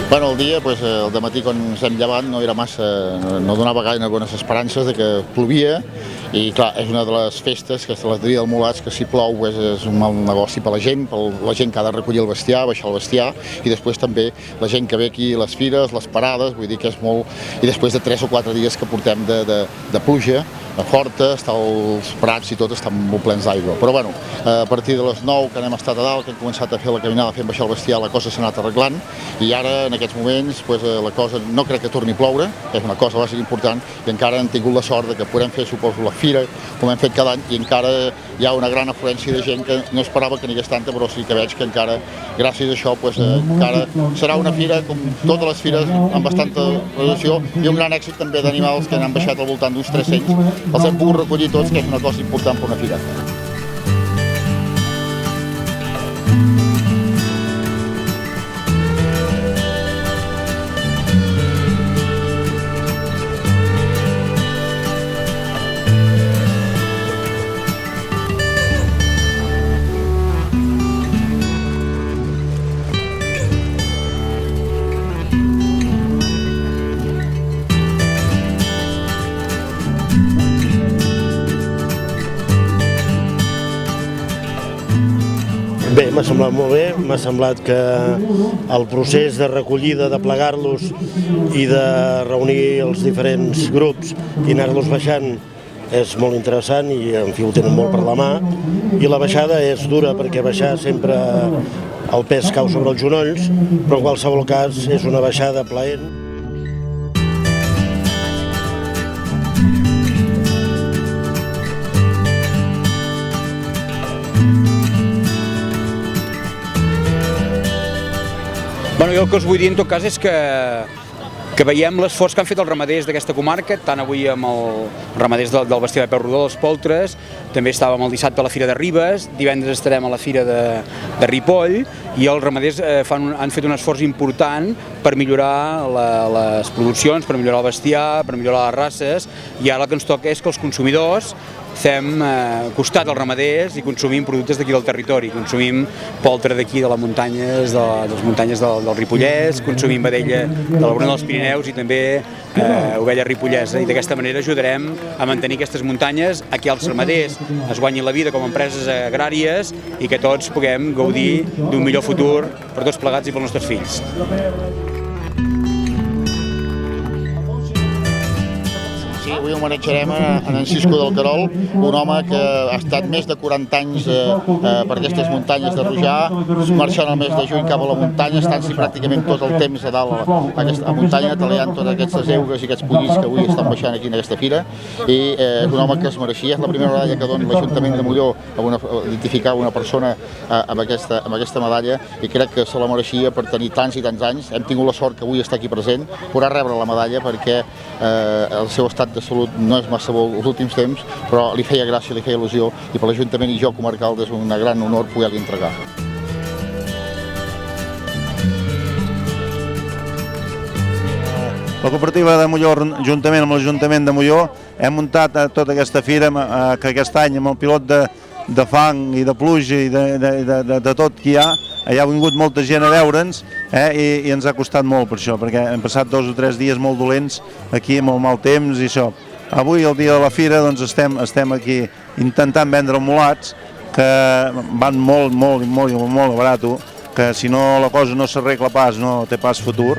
Bueno, el dia, al dematí quan ens hem llevat no era massa, no donava gaire bones esperances de que plovia i clar, és una de les festes, que és la tria del Mulats, que si plou és un mal negoci per la gent que ha de recollir el bestiar, baixar el bestiar i després també la gent que ve aquí a les fires, les parades, vull dir que és molt... I després de 3 o 4 dies que portem de pluja, forta, els prats i tot estan molt plens d'aigua. Però bueno, a partir de les 9 que hem estat a dalt, que hem començat a fer la caminada, fent baixar el bestiar, la cosa s'ha anat arreglant i ara, en aquests moments, la cosa no crec que torni a ploure, que és una cosa bàsica important, i encara hem tingut la sort de que podem fer, suposo, la fira, com hem fet cada any, i encara hi ha una gran afluència de gent que no esperava que n'hi hagués tanta, però sí que veig que encara, gràcies a això, encara serà una fira, com totes les fires, amb bastanta reducció, i un gran èxit també d'animals que han baixat al voltant d'uns 300, els hem pogut recollir tots, que és una cosa important per una fira. Bé, m'ha semblat molt bé, m'ha semblat que el procés de recollida, de plegar-los i de reunir els diferents grups i anar-los baixant és molt interessant i en fi ho tenen molt per la mà i la baixada és dura perquè baixar sempre el pes cau sobre els genolls, però en qualsevol cas és una baixada plaent. Bueno, jo el que us vull dir en tot cas és que veiem l'esforç que han fet els ramaders d'aquesta comarca, tant avui amb els ramaders del bestiar de peu rodó, dels poltres, també estàvem el dissabte a la Fira de Ribes, divendres estarem a la Fira de Ripoll, i els ramaders han fet un esforç important per millorar les produccions, per millorar el bestiar, per millorar les races, i ara el que ens toca és que els consumidors fem costat als ramaders i consumim productes d'aquí del territori, consumim poltre d'aquí de les muntanyes del Ripollès, consumim vedella de la Bruna dels Pirineus i també ovella ripollesa, i d'aquesta manera ajudarem a mantenir aquestes muntanyes, a que els ramaders es guanyin la vida com a empreses agràries i que tots puguem gaudir d'un millor futur per tots plegats i pels nostres fills. Sí, avui homenatjarem en Cisco del Querol, un home que ha estat més de 40 anys per aquestes muntanyes de Rujar, marxant el mes de juny cap a la muntanya, estant-s'hi pràcticament tot el temps a dalt a aquesta muntanya, tallant totes aquestes eugues i aquests pollins que avui estan baixant aquí en aquesta fira, i és un home que es mereixia. És la primera medalla que dona l'Ajuntament de Molló a identificar una persona amb aquesta medalla, i crec que se la mereixia per tenir tants i tants anys. Hem tingut la sort que avui està aquí present, podrà rebre la medalla perquè el seu estat de salut no és massa bo els últims temps, però li feia gràcia, li feia il·lusió, i per l'Ajuntament i jo com a alcalde és un gran honor poder-li entregar. La cooperativa de Molló, juntament amb l'Ajuntament de Molló, hem muntat tota aquesta fira que aquest any amb el pilot de fang i de pluja i de tot que hi ha vingut molta gent a veure'ns i ens ha costat molt per això, perquè hem passat 2 o 3 dies molt dolents aquí amb el mal temps i això. Avui, el dia de la fira, doncs estem aquí intentant vendre mulats que van molt a barat, que si no la cosa no s'arregla pas, no té pas futur.